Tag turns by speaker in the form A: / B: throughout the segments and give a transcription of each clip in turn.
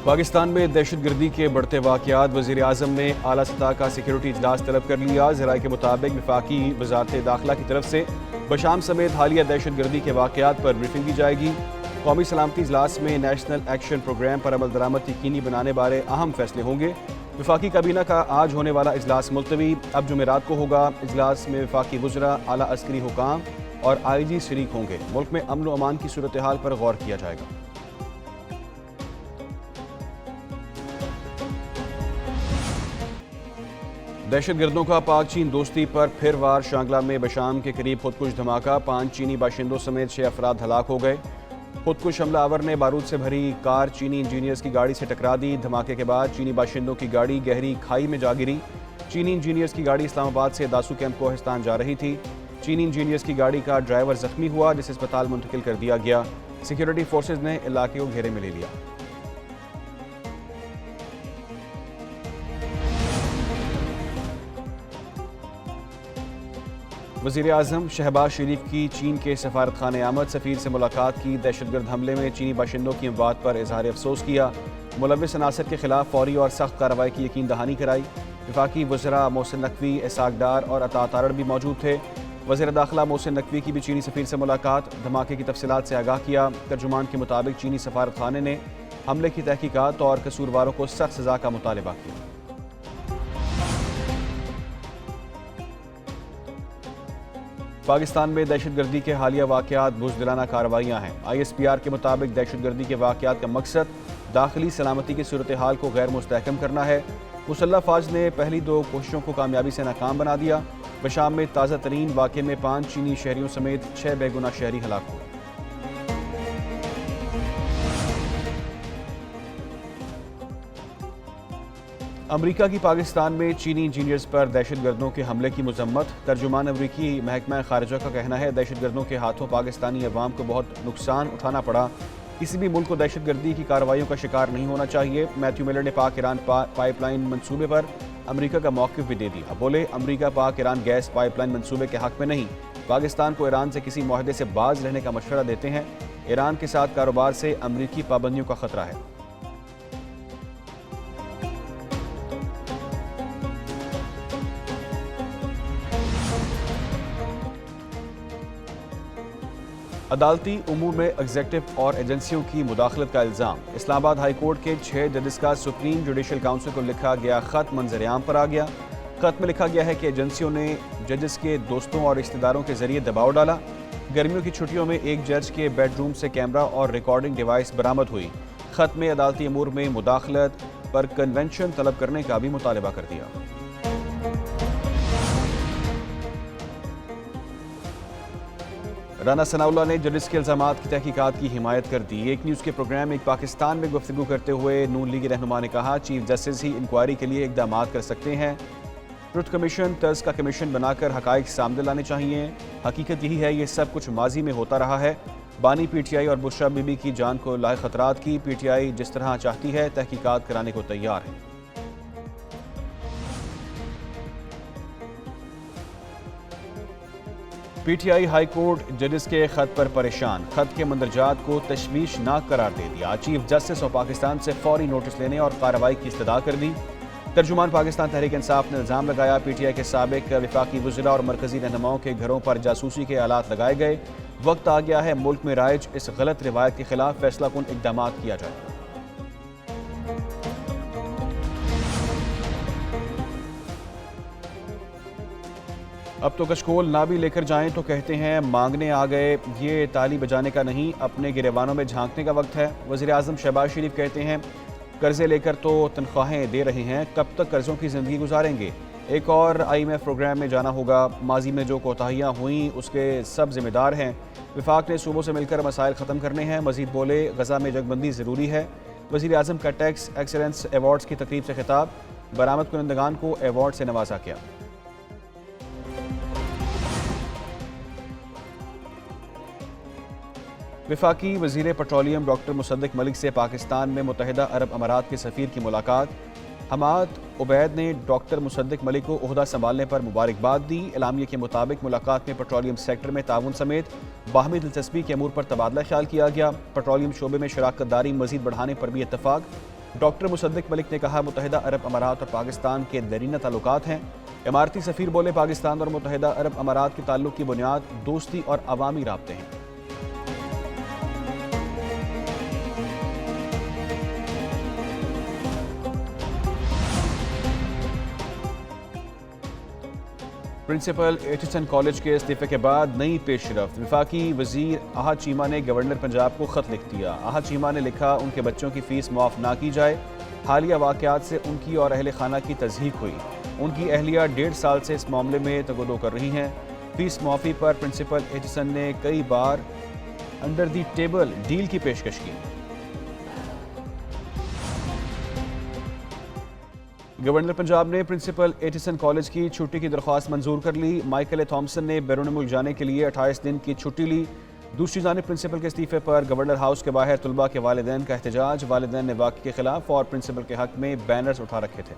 A: پاکستان میں دہشت گردی کے بڑھتے واقعات، وزیر اعظم نے اعلیٰ سطح کا سیکیورٹی اجلاس طلب کر لیا۔ ذرائع کے مطابق وفاقی وزارت داخلہ کی طرف سے بشام سمیت حالیہ دہشت گردی کے واقعات پر بریفنگ کی جائے گی۔ قومی سلامتی اجلاس میں نیشنل ایکشن پروگرام پر عمل درآمد یقینی بنانے بارے اہم فیصلے ہوں گے۔ وفاقی کابینہ کا آج ہونے والا اجلاس ملتوی اب جمعرات کو ہوگا۔ اجلاس میں وفاقی وزراء، اعلیٰ عسکری حکام اور آئی جی شریک ہوں گے۔ ملک میں امن و امان کی صورتحال پر غور کیا جائے گا۔ دہشت گردوں کا پاک چین دوستی پر پھر وار، شانگلہ میں بشام کے قریب خودکش دھماکہ، 5 چینی باشندوں سمیت 6 افراد ہلاک ہو گئے۔ خودکش حملہ آور نے بارود سے بھری کار چینی انجینئرز کی گاڑی سے ٹکرا دی۔ دھماکے کے بعد چینی باشندوں کی گاڑی گہری کھائی میں جا گری۔ چینی انجینئرز کی گاڑی اسلام آباد سے داسو کیمپ کوہستان جا رہی تھی۔ چینی انجینئرز کی گاڑی کا ڈرائیور زخمی ہوا، جسے اسپتال منتقل کر دیا گیا۔ سیکیورٹی فورسز نے علاقے کو گھیرے میں لے لیا۔ وزیر اعظم شہباز شریف کی چین کے سفارت خانے آمد، سفیر سے ملاقات کی۔ دہشت گرد حملے میں چینی باشندوں کی اموات پر اظہار افسوس کیا۔ ملوث عناصر کے خلاف فوری اور سخت کارروائی کی یقین دہانی کرائی۔ وفاقی وزراء محسن نقوی، اسحاق ڈار اور عطا تارڑ بھی موجود تھے۔ وزیر داخلہ محسن نقوی کی بھی چینی سفیر سے ملاقات، دھماکے کی تفصیلات سے آگاہ کیا۔ ترجمان کے مطابق چینی سفارت خانے نے حملے کی تحقیقات اور قصورواروں کو سخت سزا کا مطالبہ کیا۔ پاکستان میں دہشت گردی کے حالیہ واقعات بزدلانہ کارروائیاں ہیں۔ آئی ایس پی آر کے مطابق دہشت گردی کے واقعات کا مقصد داخلی سلامتی کی صورتحال کو غیر مستحکم کرنا ہے۔ مسلح افواج نے پہلی 2 کوششوں کو کامیابی سے ناکام بنا دیا۔ بشام میں تازہ ترین واقعے میں 5 چینی شہریوں سمیت 6 بے گناہ شہری ہلاک ہوئے۔ امریکہ کی پاکستان میں چینی انجینئرز پر دہشت گردوں کے حملے کی مذمت۔ ترجمان امریکی محکمہ خارجہ کا کہنا ہے دہشت گردوں کے ہاتھوں پاکستانی عوام کو بہت نقصان اٹھانا پڑا۔ کسی بھی ملک کو دہشت گردی کی کارروائیوں کا شکار نہیں ہونا چاہیے۔ میتھیو ملر نے پاک ایران پائپ لائن منصوبے پر امریکہ کا موقف بھی دے دیا۔ بولے امریکہ پاک ایران گیس پائپ لائن منصوبے کے حق میں نہیں، پاکستان کو ایران سے کسی معاہدے سے باز رہنے کا مشورہ دیتے ہیں۔ ایران کے ساتھ کاروبار سے امریکی پابندیوں کا خطرہ ہے۔ عدالتی امور میں ایگزیکٹو اور ایجنسیوں کی مداخلت کا الزام۔ اسلام آباد ہائی کورٹ کے 6 ججز کا سپریم جوڈیشل کونسل کو لکھا گیا خط منظر عام پر آ گیا۔ خط میں لکھا گیا ہے کہ ایجنسیوں نے ججز کے دوستوں اور رشتہ داروں کے ذریعے دباؤ ڈالا۔ گرمیوں کی چھٹیوں میں ایک جج کے بیڈ روم سے کیمرہ اور ریکارڈنگ ڈیوائس برآمد ہوئی۔ خط میں عدالتی امور میں مداخلت پر کنونشن طلب کرنے کا بھی مطالبہ کر دیا۔ رانا ثناء اللہ نے ججز کے الزامات کی تحقیقات کی حمایت کر دی۔ ایک نیوز کے پروگرام ایک پاکستان میں گفتگو کرتے ہوئے نون لیگی رہنما نے کہا چیف جسٹس ہی انکوائری کے لیے اقدامات کر سکتے ہیں۔ ٹروتھ کمیشن طرز کا کمیشن بنا کر حقائق سامنے لانے چاہیے۔ حقیقت یہی ہے یہ سب کچھ ماضی میں ہوتا رہا ہے۔ بانی پی ٹی آئی اور بشرا بی بی کی جان کو لاحق خطرات کی پی ٹی آئی جس طرح چاہتی ہے تحقیقات کرانے کو تیار ہے۔ P T I high court ججز کے خط پر پریشان، خط کے مندرجات کو تشویشناک قرار دے دیا۔ چیف جسٹس آف پاکستان سے فوری نوٹس لینے اور کارروائی کی استدعا کر دی۔ ترجمان پاکستان تحریک انصاف نے الزام لگایا پی ٹی آئی کے سابق وفاقی وزراء اور مرکزی رہنماؤں کے گھروں پر جاسوسی کے آلات لگائے گئے۔ وقت آ گیا ہے ملک میں رائج اس غلط روایت کے خلاف فیصلہ کن اقدامات کیا جائے۔ اب تو کشکول نہ بھی لے کر جائیں تو کہتے ہیں مانگنے آ گئے، یہ تالی بجانے کا نہیں اپنے گریبانوں میں جھانکنے کا وقت ہے۔ وزیر اعظم شہباز شریف کہتے ہیں قرضے لے کر تو تنخواہیں دے رہے ہیں، کب تک قرضوں کی زندگی گزاریں گے؟ ایک اور IMF پروگرام میں جانا ہوگا، ماضی میں جو کوتاہیاں ہوئیں اس کے سب ذمہ دار ہیں۔ وفاق نے صوبوں سے مل کر مسائل ختم کرنے ہیں۔ مزید بولے غزہ میں جنگ بندی ضروری ہے۔ وزیر اعظم کا ٹیکس ایکسلنس ایوارڈز کی تقریب سے خطاب، برآمد کنندگان کو ایوارڈ سے نوازا کیا۔ وفاقی وزیر پیٹرولیم ڈاکٹر مصدق ملک سے پاکستان میں متحدہ عرب امارات کے سفیر کی ملاقات۔ حماد عبید نے ڈاکٹر مصدق ملک کو عہدہ سنبھالنے پر مبارکباد دی۔ اعلامیے کے مطابق ملاقات میں پیٹرولیم سیکٹر میں تعاون سمیت باہمی دلچسپی کے امور پر تبادلہ خیال کیا گیا۔ پیٹرولیم شعبے میں شراکت داری مزید بڑھانے پر بھی اتفاق۔ ڈاکٹر مصدق ملک نے کہا متحدہ عرب امارات اور پاکستان کے دیرینہ تعلقات ہیں۔ اماراتی سفیر بولے پاکستان اور متحدہ عرب امارات کے تعلق کی بنیاد دوستی اور عوامی رابطے ہیں۔ پرنسپل ایٹسن کالج کے استعفے کے بعد نئی پیش رفت۔ وفاقی وزیر احد چیمہ نے گورنر پنجاب کو خط لکھ دیا۔ احد چیمہ نے لکھا ان کے بچوں کی فیس معاف نہ کی جائے۔ حالیہ واقعات سے ان کی اور اہل خانہ کی تضحیک ہوئی۔ ان کی اہلیہ 1.5 سال سے اس معاملے میں تگودو کر رہی ہیں۔ فیس معافی پر پرنسپل ایٹسن نے کئی بار انڈر دی ٹیبل ڈیل کی پیشکش کی۔ گورنر پنجاب نے پرنسپل ایٹسن کالج کی چھٹی کی درخواست منظور کر لی۔ مائیکل تھامسن نے بیرون ملک جانے کے لیے 28 دن کی چھٹی لی۔ دوسری جانب پرنسپل کے استعفے پر گورنر ہاؤس کے باہر طلباء کے والدین کا احتجاج۔ والدین نے واقعے کے خلاف اور پرنسپل کے حق میں بینرز اٹھا رکھے تھے۔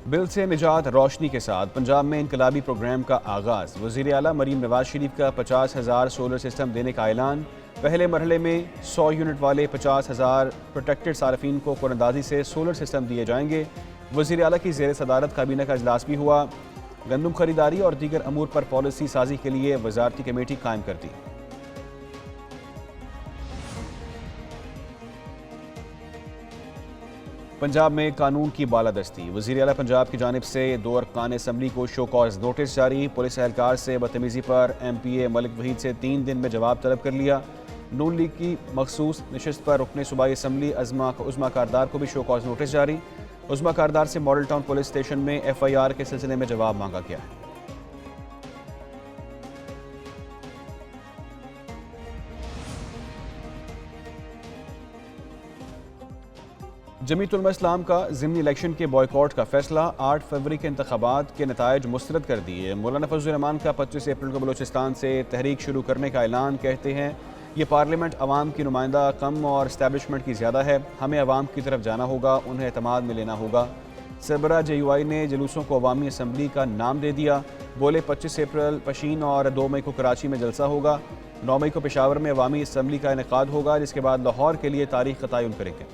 A: بل سے نجات روشنی کے ساتھ پنجاب میں انقلابی پروگرام کا آغاز۔ وزیر اعلیٰ مریم نواز شریف کا 50,000 سولر سسٹم دینے کا اعلان۔ پہلے مرحلے میں 100 یونٹ والے 50,000 پروٹیکٹڈ صارفین کو قراردادی سے سولر سسٹم دیے جائیں گے۔ وزیر اعلیٰ کی زیر صدارت کابینہ کا اجلاس بھی ہوا۔ گندم خریداری اور دیگر امور پر پالیسی سازی کے لیے وزارتی کمیٹی قائم کر دی۔ پنجاب میں قانون کی بالادستی۔ وزیر اعلیٰ پنجاب کی جانب سے 2 ارکان اسمبلی کو شو کاز نوٹس جاری۔ پولیس اہلکار سے بدتمیزی پر ایم پی اے ملک وحید سے 3 دن میں جواب طلب کر لیا۔ نون لیگ کی مخصوص نشست پر رکن صوبائی اسمبلی عظما کاردار کو بھی شو کاز نوٹس جاری۔ عظما کاردار سے ماڈل ٹاؤن پولیس اسٹیشن میں ایف آئی آر کے سلسلے میں جواب مانگا گیا ہے۔ جمعیت علماء اسلام کا ضمنی الیکشن کے بائیکاٹ کا فیصلہ۔ 8 فروری کے انتخابات کے نتائج مسترد کر دیے۔ مولانا فضل الرحمان کا 25 اپریل کو بلوچستان سے تحریک شروع کرنے کا اعلان۔ کہتے ہیں یہ پارلیمنٹ عوام کی نمائندہ کم اور اسٹیبلشمنٹ کی زیادہ ہے، ہمیں عوام کی طرف جانا ہوگا، انہیں اعتماد میں لینا ہوگا۔ سربراہ جے یو آئی نے جلوسوں کو عوامی اسمبلی کا نام دے دیا۔ بولے 25 اپریل پشین اور 2 مئی کو کراچی میں جلسہ ہوگا، 9 مئی کو پشاور میں عوامی اسمبلی کا انعقاد ہوگا، جس کے بعد لاہور کے لیے تاریخ کا تعین کریں گے۔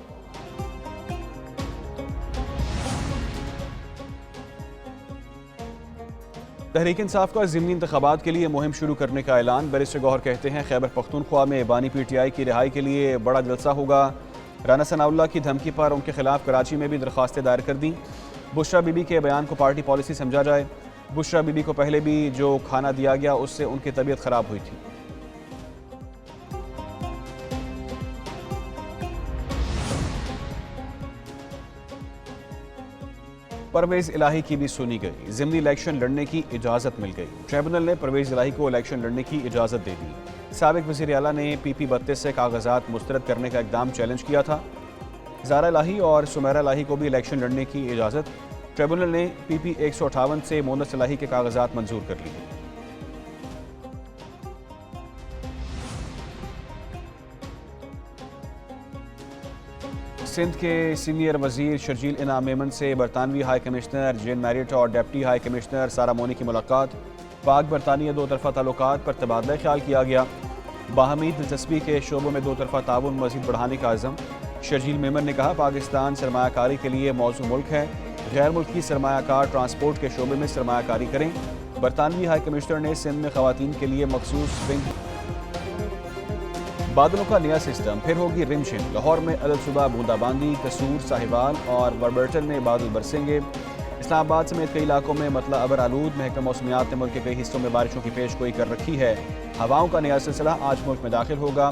A: تحریک انصاف کا ضمنی انتخابات کے لیے مہم شروع کرنے کا اعلان۔ بیرسٹر گوہر کہتے ہیں خیبر پختونخوا میں بانی پی ٹی آئی کی رہائی کے لیے بڑا جلسہ ہوگا۔ رانا ثناء اللہ کی دھمکی پر ان کے خلاف کراچی میں بھی درخواستیں دائر کر دیں۔ بشرا بی بی کے بیان کو پارٹی پالیسی سمجھا جائے۔ بشرا بی بی کو پہلے بھی جو کھانا دیا گیا اس سے ان کی طبیعت خراب ہوئی تھی۔ پرویز الہی کی بھی سنی گئی۔ ضمنی الیکشن لڑنے کی اجازت مل گئی۔ ٹریبونل نے پرویز الہی کو الیکشن لڑنے کی اجازت دے دی۔ سابق وزیر اعلیٰ نے پی پی 32 سے کاغذات مسترد کرنے کا اقدام چیلنج کیا تھا۔ زارا الہی اور سمیرہ الہی کو بھی الیکشن لڑنے کی اجازت۔ ٹریبونل نے پی پی 158 سے مونس الہی کے کاغذات منظور کر لیے۔ سندھ کے سینئر وزیر شرجیل انعام میمن سے برطانوی ہائی کمشنر جین میریٹ اور ڈپٹی ہائی کمشنر سارا مونی کی ملاقات۔ پاک برطانیہ 2 طرفہ تعلقات پر تبادلہ خیال کیا گیا۔ باہمی دلچسپی کے شعبوں میں 2 طرفہ تعاون مزید بڑھانے کا عزم۔ شرجیل میمن نے کہا پاکستان سرمایہ کاری کے لیے موزوں ملک ہے، غیر ملکی سرمایہ کار ٹرانسپورٹ کے شعبے میں سرمایہ کاری کریں۔ برطانوی ہائی کمشنر نے سندھ میں خواتین کے لیے مخصوص ونگ۔ بادلوں کا نیا سسٹم، پھر ہوگی رم جھم۔ لاہور میں عدد صبح بوندا باندی، قصور، ساہیوال اور وربرٹن میں بادل برسیں گے۔ اسلام آباد سمیت کئی علاقوں میں مطلع ابر آلود۔ محکمہ موسمیات نے ملک کے کئی حصوں میں بارشوں کی پیش گوئی کر رکھی ہے۔ ہواؤں کا نیا سلسلہ آج ملک میں داخل ہوگا۔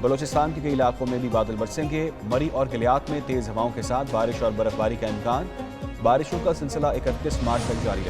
A: بلوچستان کے کئی علاقوں میں بھی بادل برسیں گے۔ مری اور گلیات میں تیز ہواؤں کے ساتھ بارش اور برف باری کا امکان۔ بارشوں کا سلسلہ 31 مارچ تک جاری رہے گا۔